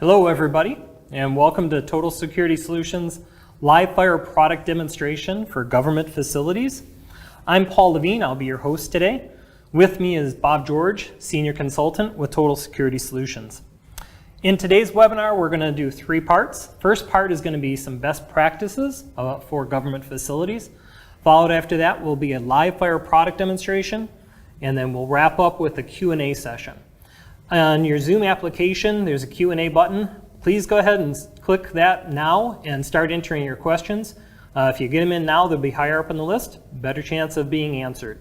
Hello everybody, and welcome to Total Security Solutions live fire product demonstration for government facilities. I'm Paul Levine, I'll be your host today. With me is Bob George, Senior Consultant with Total Security Solutions. In today's webinar, we're going to do three parts. First part is going to be some best practices for government facilities. Followed after that will be a live fire product demonstration, and then we'll wrap up with a Q&A session. On your Zoom application, there's a Q&A button. Please go ahead and click that now and start entering your questions. If you get them in now, they'll be higher up on the list, better chance of being answered.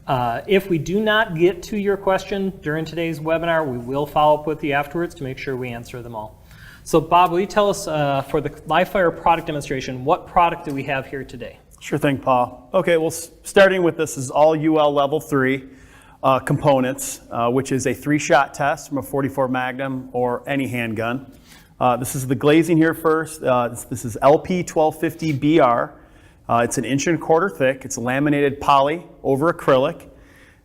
If we do not get to your question during today's webinar, we will follow up with you afterwards to make sure we answer them all. So Bob, will you tell us for the live fire product demonstration, what product do we have here today? Sure thing, Paul. Okay, well, starting with this is all UL level 3 components, which is a 3-shot test from a .44 Magnum or any handgun. This is the glazing here first. This is LP1250BR. It's an 1.25 inch thick. It's laminated poly over acrylic.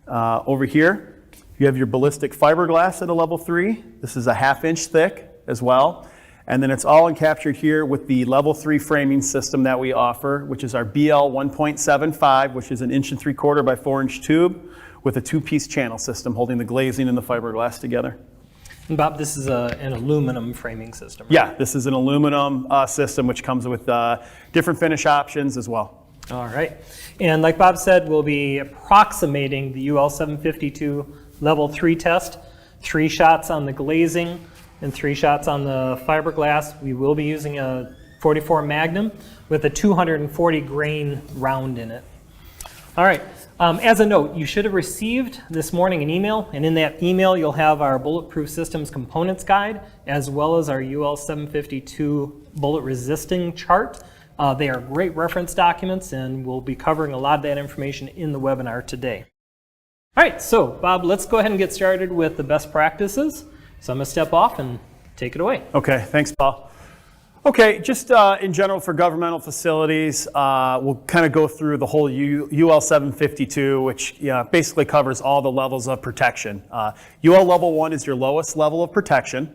Over here, you have your ballistic fiberglass at a level 3. This is a 1/2 inch thick as well. And then it's all encaptured here with the level 3 framing system that we offer, which is our BL 1.75, which is an 1.75 inch by 4 inch tube with a 2-piece channel system holding the glazing and the fiberglass together. And Bob, this is an aluminum framing system, right? Yeah, this is an aluminum system which comes with different finish options as well. All right. And like Bob said, we'll be approximating the UL 752 level 3 test. 3 shots on the glazing and 3 shots on the fiberglass. We will be using a .44 Magnum with a 240 grain round in it. All right. As a note, you should have received this morning an email, and in that email you'll have our Bulletproof Systems Components Guide as well as our UL 752 bullet resisting chart. They are great reference documents, and we'll be covering a lot of that information in the webinar today. All right, so Bob, let's go ahead and get started with the best practices. So I'm going to step off and take it away. Okay, thanks, Paul. Okay, just in general for governmental facilities, we'll kind of go through the whole UL 752, which basically covers all the levels of protection. UL level 1 is your lowest level of protection.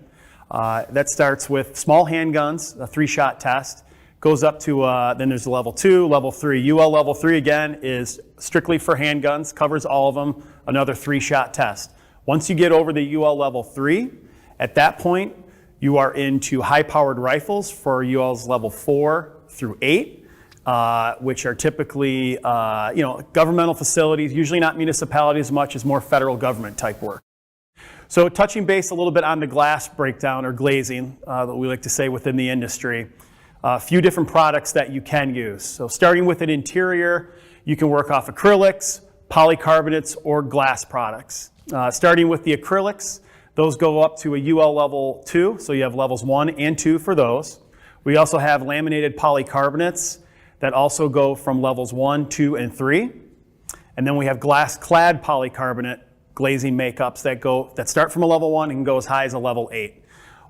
That starts with small handguns, a 3-shot test. Goes up to, then there's level 2, level 3. UL level 3 again is strictly for handguns, covers all of them, another 3-shot test. Once you get over the UL level 3, at that point, you are into high-powered rifles for ULs level 4 through 8, which are typically, governmental facilities, usually not municipalities as much as more federal government type work. So touching base a little bit on the glass breakdown or glazing that we like to say within the industry, a few different products that you can use. So starting with an interior, you can work off acrylics, polycarbonates, or glass products. Starting with the acrylics, those go up to a UL level 2, so you have levels 1 and 2 for those. We also have laminated polycarbonates that also go from levels 1, 2, and 3. And then we have glass-clad polycarbonate glazing makeups that start from a level 1 and can go as high as a level 8.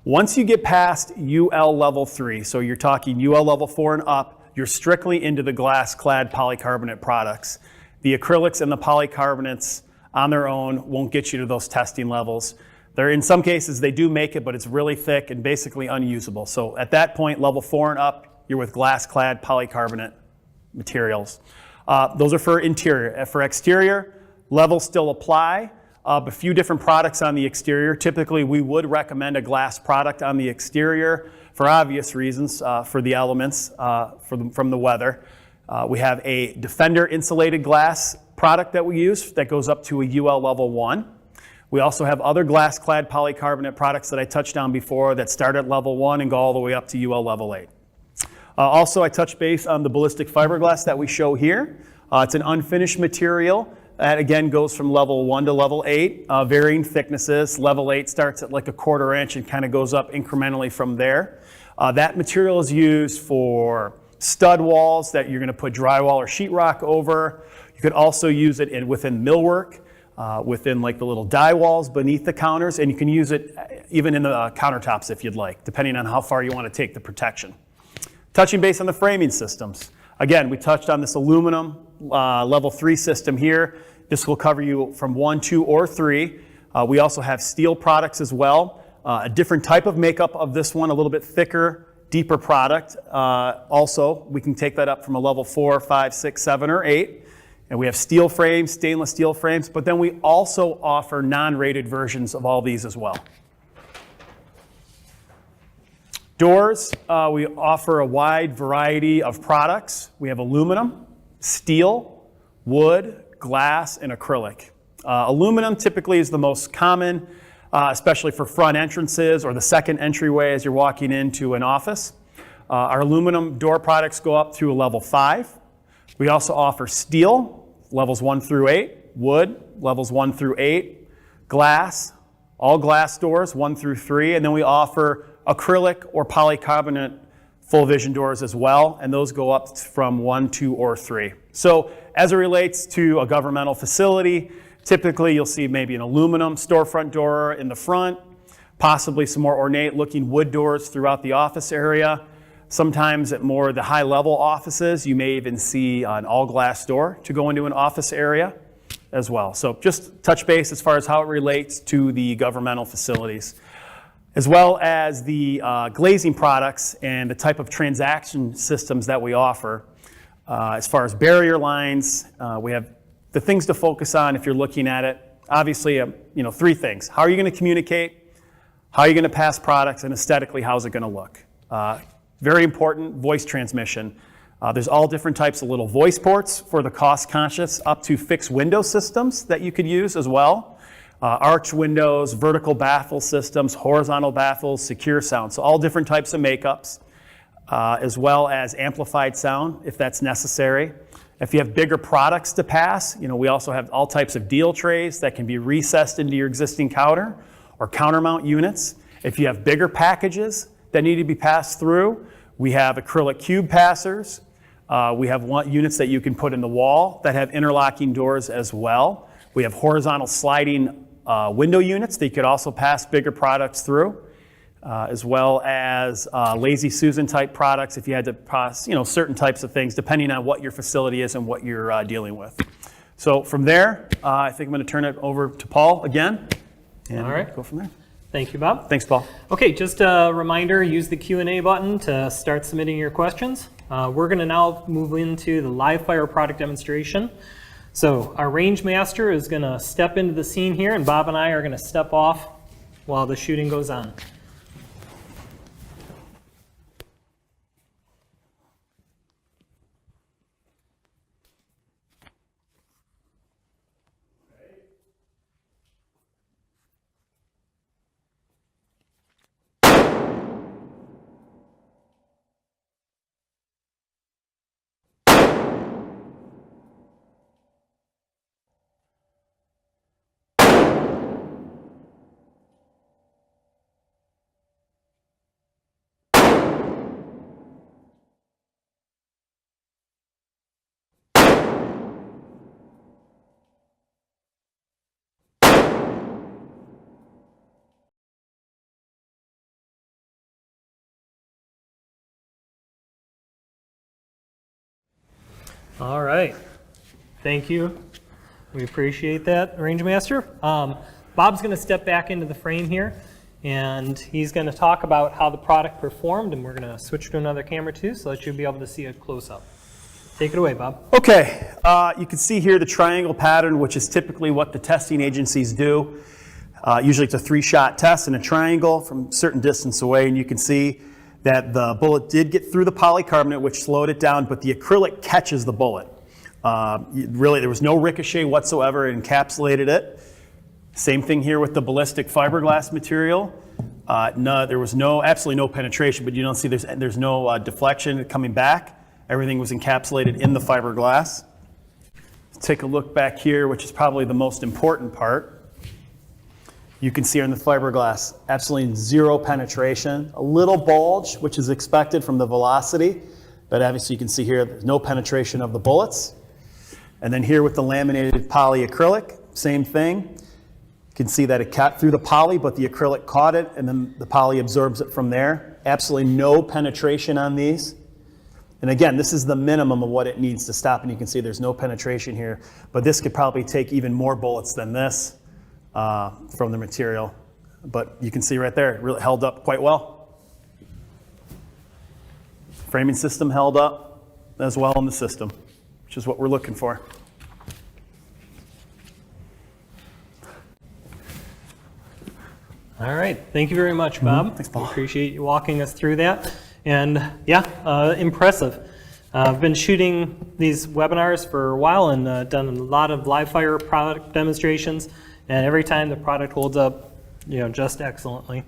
Once you get past UL level 3, so you're talking UL level 4 and up, you're strictly into the glass-clad polycarbonate products. The acrylics and the polycarbonates on their own won't get you to those testing levels. In some cases, they do make it, but it's really thick and basically unusable. So at that point, level 4 and up, you're with glass-clad polycarbonate materials. Those are for interior. For exterior, levels still apply. A few different products on the exterior. Typically, we would recommend a glass product on the exterior for obvious reasons, for the elements from the weather. We have a Defender insulated glass product that we use that goes up to a UL level 1. We also have other glass-clad polycarbonate products that I touched on before that start at level 1 and go all the way up to UL level 8. Also, I touched base on the ballistic fiberglass that we show here. It's an unfinished material that, again, goes from level 1 to level 8, varying thicknesses. Level 8 starts at like a 1/4 inch and kind of goes up incrementally from there. That material is used for stud walls that you're going to put drywall or sheetrock over. You could also use it within millwork. Within like the little die walls beneath the counters, and you can use it even in the countertops if you'd like, depending on how far you want to take the protection. Touching base on the framing systems. Again, we touched on this aluminum level 3 system here. This will cover you from 1, 2, or 3. We also have steel products as well. A different type of makeup of this one, a little bit thicker, deeper product. Also, we can take that up from a level 4, 5, 6, 7, or 8. And we have steel frames, stainless steel frames, but then we also offer non-rated versions of all these as well. Doors, we offer a wide variety of products. We have aluminum, steel, wood, glass, and acrylic. Aluminum typically is the most common, especially for front entrances or the second entryway as you're walking into an office. Our aluminum door products go up through a level 5. We also offer steel, levels 1 through 8, wood, levels 1 through 8, glass, all glass doors, 1 through 3, and then we offer acrylic or polycarbonate full vision doors as well, and those go up from 1, 2, or 3. So as it relates to a governmental facility, typically you'll see maybe an aluminum storefront door in the front, possibly some more ornate looking wood doors throughout the office area. Sometimes at more the high level offices, you may even see an all glass door to go into an office area as well. So just touch base as far as how it relates to the governmental facilities, as well as the glazing products and the type of transaction systems that we offer. As far as barrier lines, we have the things to focus on if you're looking at it. Obviously, 3 things. How are you going to communicate? How are you going to pass products? And aesthetically, how's it going to look? Very important, voice transmission. There's all different types of little voice ports for the cost conscious, up to fixed window systems that you could use as well. Arch windows, vertical baffle systems, horizontal baffles, secure sound. So all different types of makeups, as well as amplified sound if that's necessary. If you have bigger products to pass, we also have all types of deal trays that can be recessed into your existing counter or countermount units. If you have bigger packages that need to be passed through, we have acrylic cube passers. We have units that you can put in the wall that have interlocking doors as well. We have horizontal sliding window units that you could also pass bigger products through, as well as Lazy Susan type products if you had to pass certain types of things depending on what your facility is and what you're dealing with. So from there, I think I'm going to turn it over to Paul again and All right. go from there. Thank you, Bob. Thanks, Paul. Okay, just a reminder, use the Q&A button to start submitting your questions. We're going to now move into the live fire product demonstration. So our range master is going to step into the scene here, and Bob and I are going to step off while the shooting goes on. All right, thank you. We appreciate that, Range Master. Bob's going to step back into the frame here, and he's going to talk about how the product performed, and we're going to switch to another camera too, so that you'll be able to see a close-up. Take it away, Bob. Okay, you can see here the triangle pattern, which is typically what the testing agencies do. Usually it's a 3-shot test in a triangle from a certain distance away, and you can see that the bullet did get through the polycarbonate, which slowed it down, but the acrylic catches the bullet. Really, there was no ricochet whatsoever. It encapsulated it. Same thing here with the ballistic fiberglass material. No, there was absolutely no penetration, but you don't see there's no deflection coming back. Everything was encapsulated in the fiberglass. Take a look back here, which is probably the most important part. You can see on the fiberglass, absolutely 0 penetration. A little bulge, which is expected from the velocity, but obviously you can see here there's no penetration of the bullets. And then here with the laminated polyacrylic, same thing. You can see that it cut through the poly, but the acrylic caught it, and then the poly absorbs it from there. Absolutely no penetration on these. And again, this is the minimum of what it needs to stop, and you can see there's no penetration here, but this could probably take even more bullets than this from the material. but you can see right there, it really held up quite well. Framing system held up as well in the system, which is what we're looking for. All right, thank you very much, Bob. Thanks, Paul. Appreciate you walking us through that. And yeah, impressive. I've been shooting these webinars for a while and done a lot of live fire product demonstrations, and every time the product holds up, just excellently.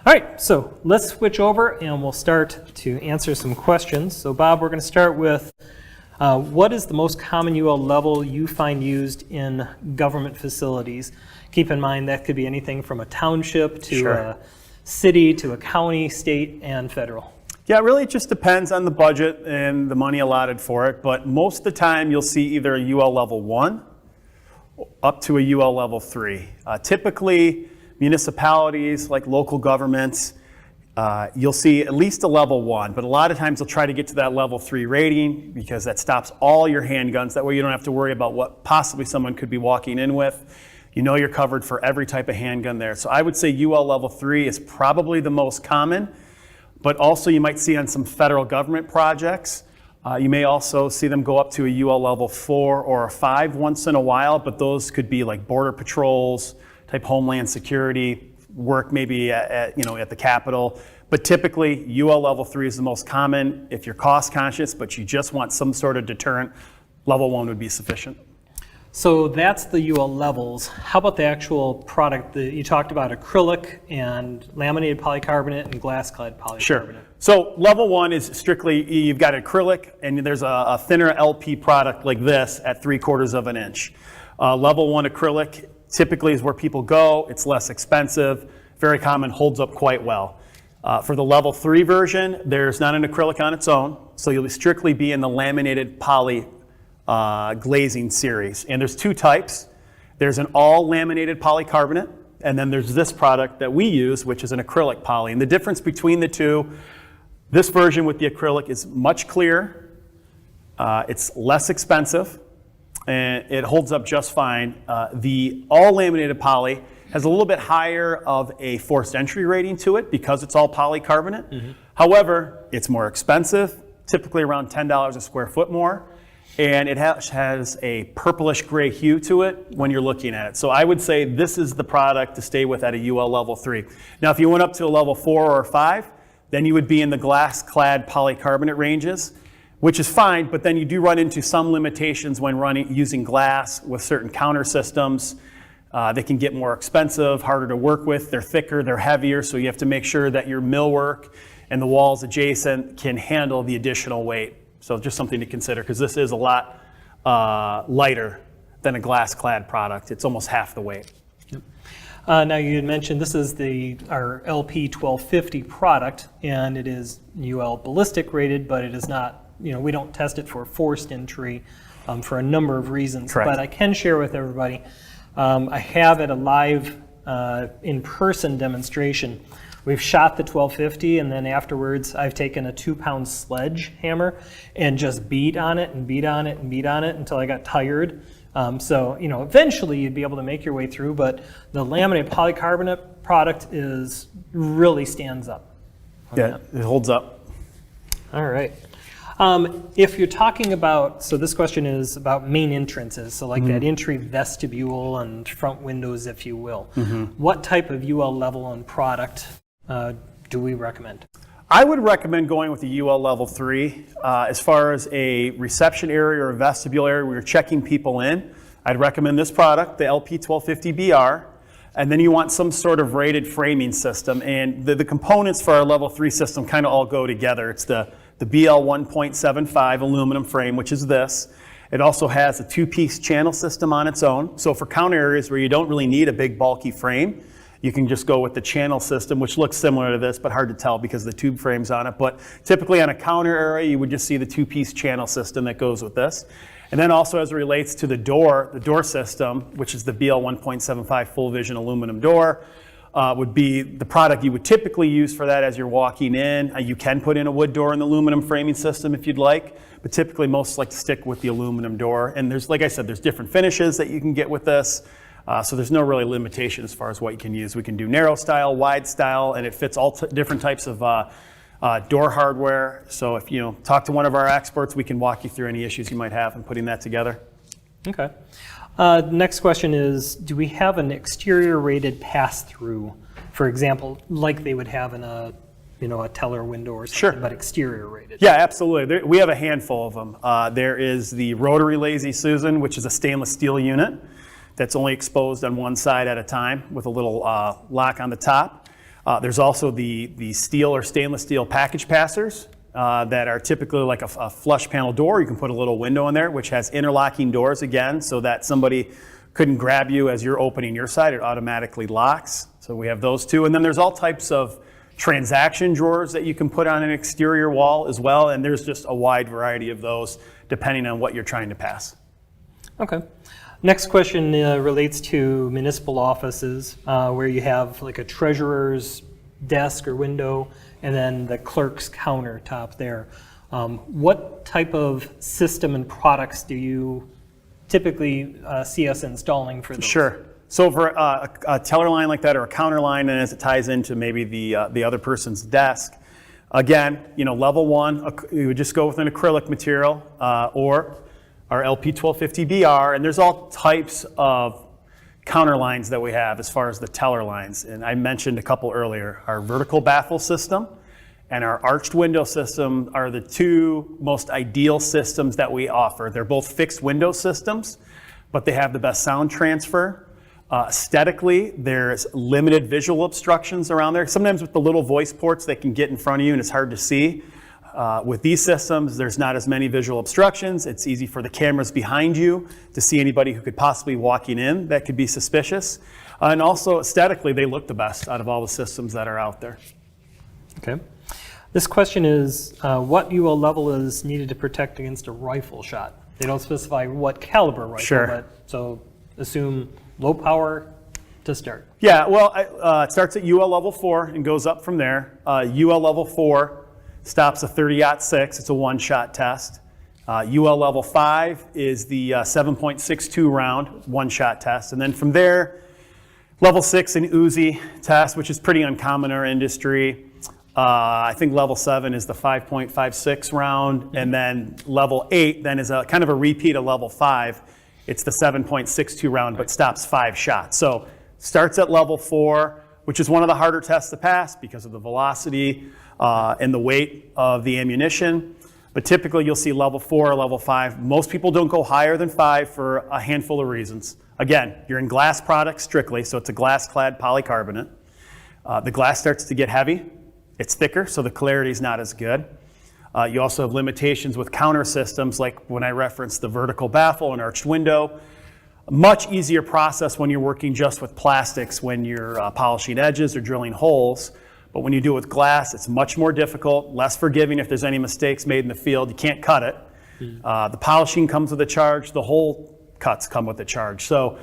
All right, so let's switch over and we'll start to answer some questions. So Bob, we're going to start with what is the most common UL level you find used in government facilities? Keep in mind that could be anything from a township to a city to a county, state, and federal. Yeah, it really just depends on the budget and the money allotted for it, but most of the time you'll see either a UL level 1 up to a UL level 3. Typically, municipalities like local governments, you'll see at least a level 1, but a lot of times they'll try to get to that level 3 rating because that stops all your handguns. That way you don't have to worry about what possibly someone could be walking in with. You're covered for every type of handgun there. So I would say UL level 3 is probably the most common, but also you might see on some federal government projects, you may also see them go up to a UL level 4 or a 5 once in a while, but those could be like border patrols, type homeland security work, maybe at the Capitol. But typically, UL level 3 is the most common. If you're cost conscious, but you just want some sort of deterrent, level 1 would be sufficient. So that's the UL levels. How about the actual product? You talked about acrylic and laminated polycarbonate and glass-clad polycarbonate. Sure. So level 1 is strictly, you've got acrylic, and there's a thinner LP product like this at 3/4 of an inch. Level 1 acrylic typically is where people go. It's less expensive, very common, holds up quite well. For the level 3 version, there's not an acrylic on its own, so you'll strictly be in the laminated poly glazing series. And there's 2 types. There's an all laminated polycarbonate, and then there's this product that we use, which is an acrylic poly. And the difference between the two, this version with the acrylic is much clearer, it's less expensive, and it holds up just fine. The all laminated poly has a little bit higher of a forced entry rating to it because it's all polycarbonate. Mm-hmm. However, it's more expensive, typically around $10 a square foot more. And it has a purplish gray hue to it when you're looking at it. So I would say this is the product to stay with at a UL level 3. Now, if you went up to a level 4 or 5, then you would be in the glass-clad polycarbonate ranges, which is fine, but then you do run into some limitations when using glass with certain counter systems. They can get more expensive, harder to work with. They're thicker, they're heavier, so you have to make sure that your millwork and the walls adjacent can handle the additional weight. So just something to consider, because this is a lot lighter than a glass-clad product. It's almost half the weight. Yep. Now you had mentioned this is our LP 1250 product, and it is UL ballistic rated, but it is not, we don't test it for forced entry for a number of reasons. Correct. But I can share with everybody, I have at a live in-person demonstration. We've shot the 1250, and then afterwards I've taken a 2-pound sledgehammer and just beat on it and beat on it and beat on it until I got tired. So eventually you'd be able to make your way through, but the laminated polycarbonate product really stands up. Yeah, it holds up. All right. If you're talking about, so this question is about main entrances, so like that entry vestibule and front windows, if you will. What type of UL level on product do we recommend? I would recommend going with the UL level 3. As far as a reception area or a vestibule area where you're checking people in, I'd recommend this product, the LP 1250BR. And then you want some sort of rated framing system. And the components for our level 3 system kind of all go together. It's the BL 1.75 aluminum frame, which is this. It also has a 2-piece channel system on its own. So for counter areas where you don't really need a big bulky frame, you can just go with the channel system, which looks similar to this, but hard to tell because the tube frame's on it. But typically on a counter area, you would just see the 2-piece channel system that goes with this. And then also as it relates to the door system, which is the BL 1.75 full vision aluminum door, would be the product you would typically use for that as you're walking in. You can put in a wood door in the aluminum framing system if you'd like, but typically most like to stick with the aluminum door. And there's, like I said, there's different finishes that you can get with this. So there's no really limitation as far as what you can use. We can do narrow style, wide style, and it fits all different types of door hardware. So if you talk to one of our experts, we can walk you through any issues you might have in putting that together. Okay. Next question is, do we have an exterior rated pass-through, for example, like they would have in a teller window or something, Sure. but exterior rated? Yeah, absolutely. We have a handful of them. There is the rotary Lazy Susan, which is a stainless steel unit that's only exposed on one side at a time with a little lock on the top. There's also the steel or stainless steel package passers that are typically like a flush panel door. You can put a little window in there, which has interlocking doors again, so that somebody couldn't grab you as you're opening your side. It automatically locks. So we have those two. And then there's all types of transaction drawers that you can put on an exterior wall as well, and there's just a wide variety of those depending on what you're trying to pass. Okay. Next question relates to municipal offices where you have like a treasurer's desk or window and then the clerk's countertop there. What type of system and products do you typically see us installing for those? Sure. So for a teller line like that or a counter line, and as it ties into maybe the other person's desk, again, level one, you would just go with an acrylic material or our LP1250BR, and there's all types of counter lines that we have as far as the teller lines. And I mentioned a couple earlier. Our vertical baffle system and our arched window system are the two most ideal systems that we offer. They're both fixed window systems, but they have the best sound transfer. Aesthetically, there's limited visual obstructions around there. Sometimes with the little voice ports, they can get in front of you and it's hard to see. With these systems, there's not as many visual obstructions. It's easy for the cameras behind you to see anybody who could possibly walking in that could be suspicious. And also aesthetically, they look the best out of all the systems that are out there. Okay. This question is, what UL level is needed to protect against a rifle shot? They don't specify what caliber rifle, Sure. but so assume low power to start. Yeah, well, it starts at UL level 4 and goes up from there. UL level 4 stops a 30-06. It's a one-shot test. UL level 5 is the 7.62 round one-shot test. And then from there, level 6 an Uzi test, which is pretty uncommon in our industry. I think level 7 is the 5.56 round. And then level 8 then is a kind of a repeat of level 5. It's the 7.62 round, but stops 5 shots. So starts at level 4, which is one of the harder tests to pass because of the velocity and the weight of the ammunition. But typically you'll see level 4 or level 5. Most people don't go higher than 5 for a handful of reasons. Again, you're in glass products strictly, so it's a glass-clad polycarbonate. The glass starts to get heavy. It's thicker, so the clarity is not as good. You also have limitations with counter systems, like when I referenced the vertical baffle and arched window. A much easier process when you're working just with plastics, when you're polishing edges or drilling holes. But when you do it with glass, it's much more difficult, less forgiving if there's any mistakes made in the field. You can't cut it. The polishing comes with a charge. The hole cuts come with a charge. So,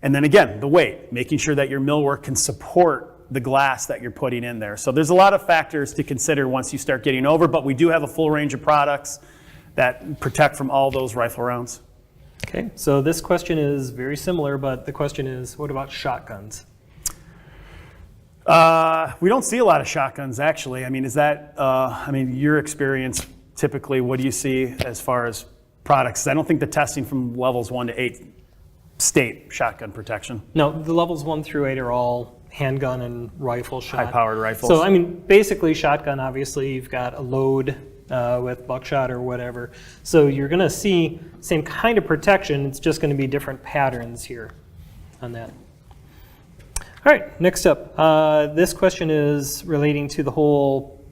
and then again, the weight, making sure that your millwork can support the glass that you're putting in there. So there's a lot of factors to consider once you start getting over, but we do have a full range of products that protect from all those rifle rounds. Okay, so this question is very similar, but the question is, what about shotguns? We don't see a lot of shotguns, actually. I mean, is that, your experience, typically, what do you see as far as products? I don't think the testing from levels 1 to 8 state shotgun protection. No, the levels 1 through 8 are all handgun and rifle shot. High-powered rifles. So, I mean, basically shotgun, obviously, you've got a load with buckshot or whatever. So you're going to see same kind of protection. It's just going to be different patterns here on that. All right, next up. This question is relating to the whole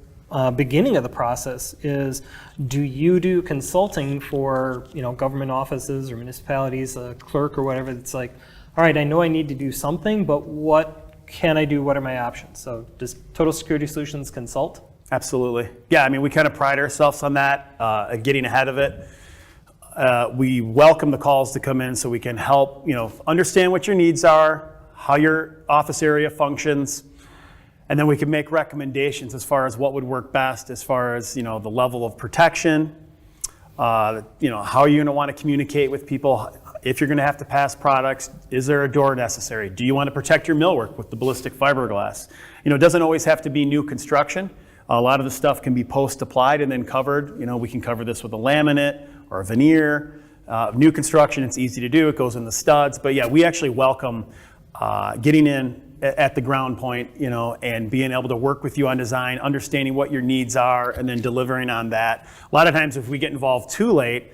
beginning of the process is, do you do consulting for government offices or municipalities, a clerk or whatever that's like, all right, I know I need to do something, but what can I do? What are my options? So does Total Security Solutions consult? Absolutely. Yeah, I mean, we kind of pride ourselves on that, getting ahead of it. We welcome the calls to come in so we can help, understand what your needs are, how your office area functions, and then we can make recommendations as far as what would work best as far as, the level of protection, how you're going to want to communicate with people, If you're going to have to pass products, is there a door necessary? Do you want to protect your millwork with the ballistic fiberglass? It doesn't always have to be new construction. A lot of the stuff can be post-applied and then covered. We can cover this with a laminate or a veneer. New construction, it's easy to do. It goes in the studs. But yeah, we actually welcome getting in at the ground point, and being able to work with you on design, understanding what your needs are, and then delivering on that. A lot of times if we get involved too late,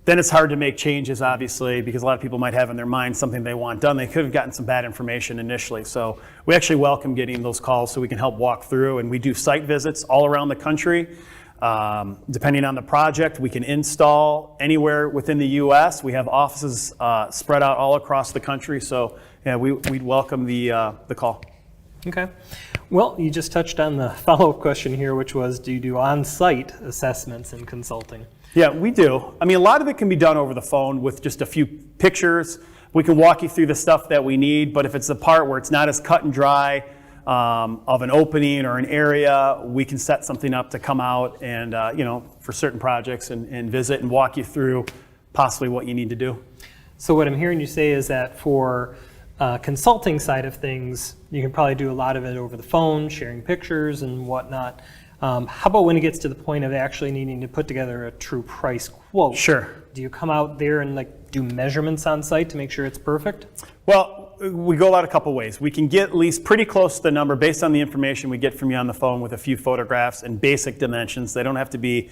then it's hard to make changes, obviously, because a lot of people might have in their mind something they want done. They could have gotten some bad information initially. So we actually welcome getting those calls so we can help walk through, and we do site visits all around the country. Depending on the project, we can install anywhere within the U.S. We have offices spread out all across the country, so yeah, we'd welcome the call. Okay. Well, you just touched on the follow-up question here, which was, do you do on-site assessments and consulting? Yeah, we do. A lot of it can be done over the phone with just a few pictures. We can walk you through the stuff that we need, but if it's the part where it's not as cut and dry of an opening or an area, we can set something up to come out and, for certain projects and visit and walk you through possibly what you need to do. So what I'm hearing you say is that for consulting side of things, you can probably do a lot of it over the phone, sharing pictures and whatnot. How about when it gets to the point of actually needing to put together a true price quote? Sure. Do you come out there and do measurements on site to make sure it's perfect? Well, we go out a couple ways. We can get at least pretty close to the number based on the information we get from you on the phone with a few photographs and basic dimensions. They don't have to be,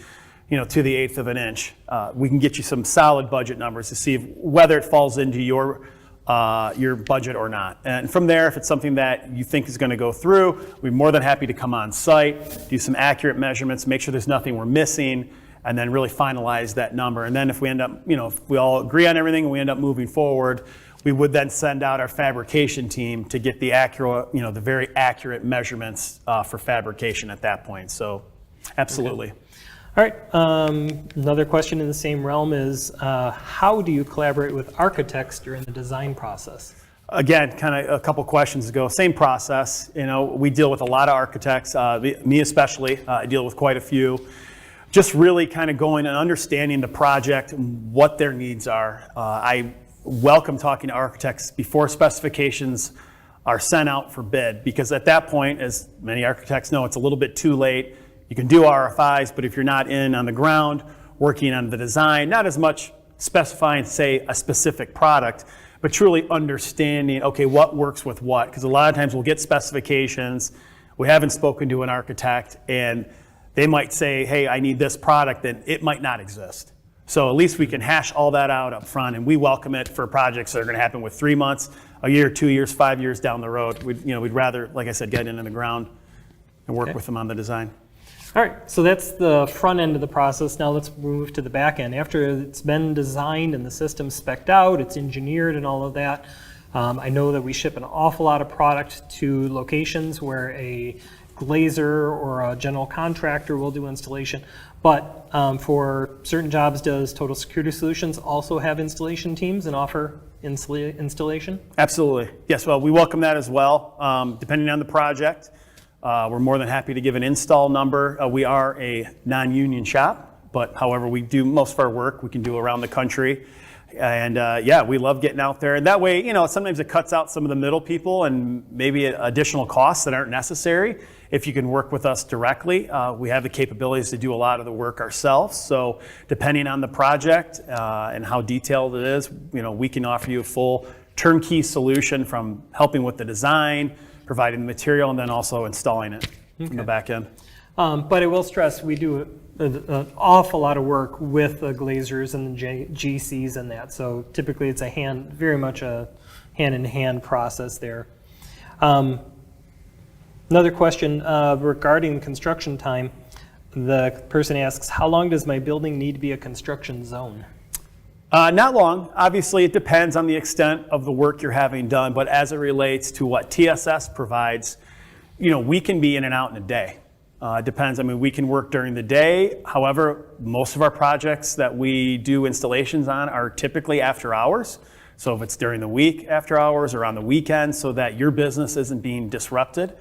to the 1/8 of an inch. We can get you some solid budget numbers to see whether it falls into your budget or not. And from there, if it's something that you think is going to go through, we're more than happy to come on site, do some accurate measurements, make sure there's nothing we're missing, and then really finalize that number. And then if we end up, if we all agree on everything and we end up moving forward, we would then send out our fabrication team to get the accurate, the very accurate measurements for fabrication at that point. So absolutely. Okay. All right, another question in the same realm is, how do you collaborate with architects during the design process? Again, kind of a couple questions ago, same process. We deal with a lot of architects, me especially, I deal with quite a few. Just really kind of going and understanding the project and what their needs are. I welcome talking to architects before specifications are sent out for bid, because at that point, as many architects know, it's a little bit too late. You can do RFIs, but if you're not in on the ground, working on the design, not as much specifying, say, a specific product, but truly understanding, okay, what works with what? Because a lot of times we'll get specifications, we haven't spoken to an architect, and they might say, hey, I need this product, and it might not exist. So at least we can hash all that out up front, and we welcome it for projects that are going to happen with 3 months, a year, 2 years, 5 years down the road. We'd rather, like I said, get into the ground and work with them on the design. All right, so that's the front end of the process. Now let's move to the back end. After it's been designed and the system's spec'd out, it's engineered and all of that, I know that we ship an awful lot of product to locations where a glazer or a general contractor will do installation. But for certain jobs, does Total Security Solutions also have installation teams and offer installation? Absolutely. Yes, well, we welcome that as well, depending on the project. We're more than happy to give an install number. We are a non-union shop, but however, we do most of our work, we can do around the country. And yeah, we love getting out there. And that way, sometimes it cuts out some of the middle people and maybe additional costs that aren't necessary. If you can work with us directly, we have the capabilities to do a lot of the work ourselves. So depending on the project and how detailed it is, we can offer you a full turnkey solution from helping with the design, providing the material, and then also installing it from the back end. But I will stress, we do an awful lot of work with the glazers and the GCs and that. So typically it's very much a hand-in-hand process there. Another question regarding construction time. The person asks, how long does my building need to be a construction zone? Not long. Obviously, it depends on the extent of the work you're having done, but as it relates to what TSS provides, we can be in and out in a day. It depends. We can work during the day. However, most of our projects that we do installations on are typically after hours. So if it's during the week after hours or on the weekend, so that your business isn't being disrupted.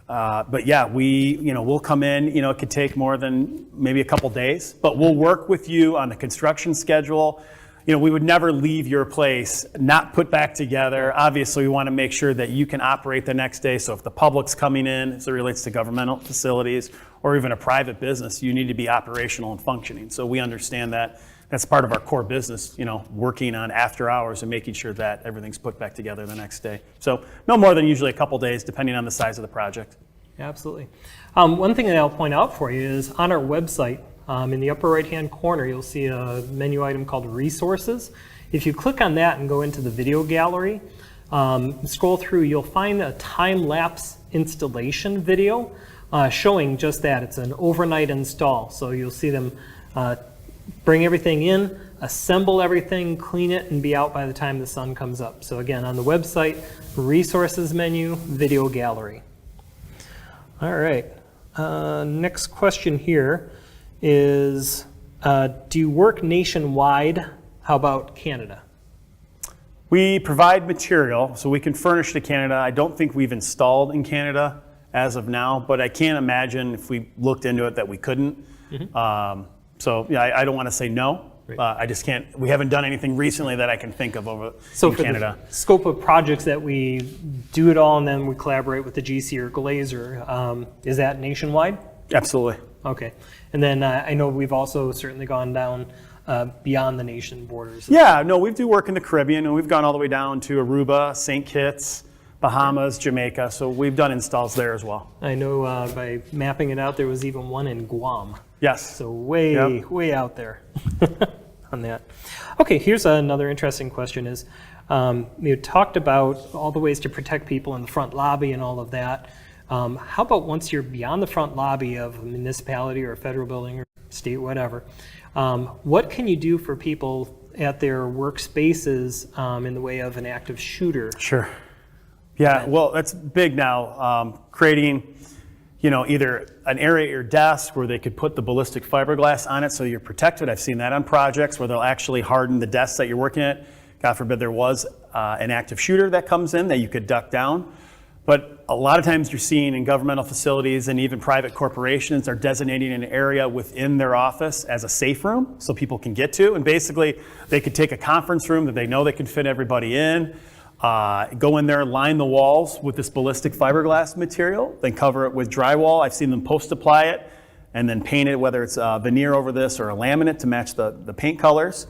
But yeah, we'll come in, it could take more than maybe a couple days, but we'll work with you on the construction schedule. we would never leave your place not put back together. Obviously, we want to make sure that you can operate the next day. So if the public's coming in, as it relates to governmental facilities or even a private business, you need to be operational and functioning. So we understand that. That's part of our core business, working on after hours and making sure that everything's put back together the next day. So no more than usually a couple days, depending on the size of the project. Absolutely. One thing that I'll point out for you is on our website, in the upper right-hand corner, you'll see a menu item called Resources. If you click on that and go into the video gallery, scroll through, you'll find a time-lapse installation video showing just that. It's an overnight install. So you'll see them bring everything in, assemble everything, clean it, and be out by the time the sun comes up. So again, on the website, Resources menu, Video Gallery. All right, next question here is, do you work nationwide? How about Canada? We provide material, so we can furnish to Canada. I don't think we've installed in Canada as of now, but I can't imagine if we looked into it that we couldn't. Mm-hmm. So yeah, I don't want to say no. Right. I just can't. We haven't done anything recently that I can think of over in Canada. The scope of projects that we do it all, and then we collaborate with the GC or Glazer. Is that nationwide? Absolutely. Okay. And then I know we've also certainly gone down beyond the nation borders. Yeah. No, we do work in the Caribbean, and we've gone all the way down to Aruba, St. Kitts, Bahamas, Jamaica. So we've done installs there as well. I know by mapping it out, there was even one in Guam. Yes. So way out there on that. Okay, here's another interesting question is, you talked about all the ways to protect people in the front lobby and all of that. How about once you're beyond the front lobby of a municipality or a federal building or state, whatever, what can you do for people at their workspaces in the way of an active shooter? Sure. Yeah, well, that's big now, creating either an area at your desk where they could put the ballistic fiberglass on it so you're protected. I've seen that on projects where they'll actually harden the desk that you're working at. God forbid there was an active shooter that comes in that you could duck down. But a lot of times you're seeing in governmental facilities and even private corporations are designating an area within their office as a safe room so people can get to. And basically they could take a conference room that they know they can fit everybody in, go in there, line the walls with this ballistic fiberglass material, then cover it with drywall. I've seen them post-apply it and then paint it, whether it's veneer over this or a laminate to match the paint colors.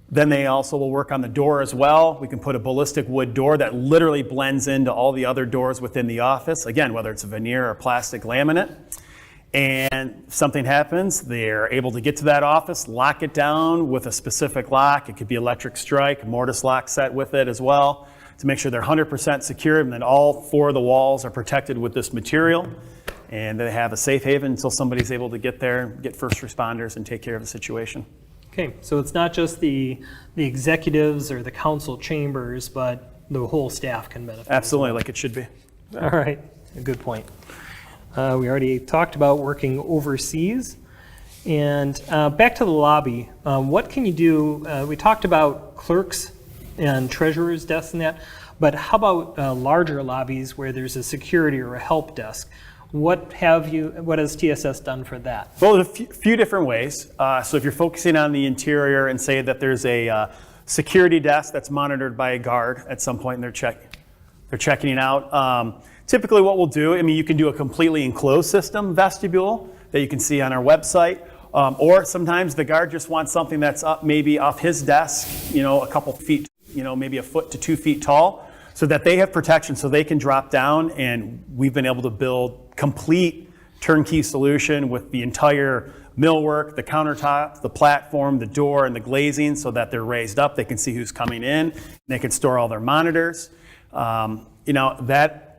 Then they also will work on the door as well. We can put a ballistic wood door that literally blends into all the other doors within the office. Again, whether it's a veneer or plastic laminate. And if something happens, they're able to get to that office, lock it down with a specific lock. It could be electric strike, mortise lock set with it as well, to make sure they're 100% secure, and then all four of the walls are protected with this material. And they have a safe haven until somebody's able to get there, get first responders, and take care of the situation. Okay, so it's not just the executives or the council chambers, but the whole staff can benefit. Absolutely, like it should be. All right, a good point. We already talked about working overseas. And back to the lobby, what can you do? We talked about clerks and treasurer's desks and that, but how about larger lobbies where there's a security or a help desk? What has TSS done for that? Well, there's a few different ways. So if you're focusing on the interior and say that there's a security desk that's monitored by a guard at some point and they're checking it out. Typically what we'll do, you can do a completely enclosed system vestibule that you can see on our website. Or sometimes the guard just wants something that's up maybe off his desk, a couple feet, maybe a foot to 2 feet tall, so that they have protection so they can drop down. And we've been able to build complete turnkey solution with the entire millwork, the countertop, the platform, the door, and the glazing so that they're raised up. They can see who's coming in. They can store all their monitors.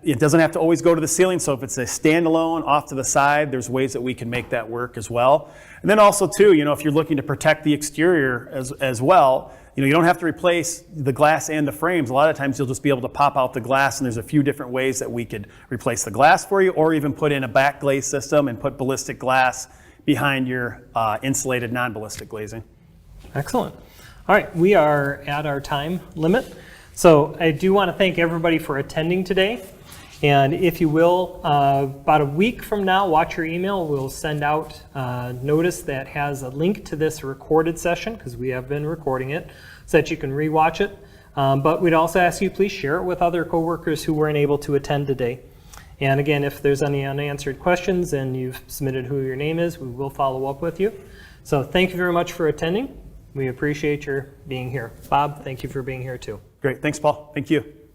It doesn't have to always go to the ceiling. So if it's a standalone off to the side, there's ways that we can make that work as well. And then also too, if you're looking to protect the exterior as well, you don't have to replace the glass and the frames. A lot of times you'll just be able to pop out the glass, and there's a few different ways that we could replace the glass for you, or even put in a back glaze system and put ballistic glass behind your insulated non-ballistic glazing. Excellent. All right, we are at our time limit. So I do want to thank everybody for attending today. And if you will, about a week from now, watch your email. We'll send out a notice that has a link to this recorded session, because we have been recording it, so that you can rewatch it. But we'd also ask you please share it with other coworkers who weren't able to attend today. And again, if there's any unanswered questions and you've submitted who your name is, we will follow up with you. So thank you very much for attending. We appreciate your being here. Bob, thank you for being here too. Great. Thanks, Paul. Thank you.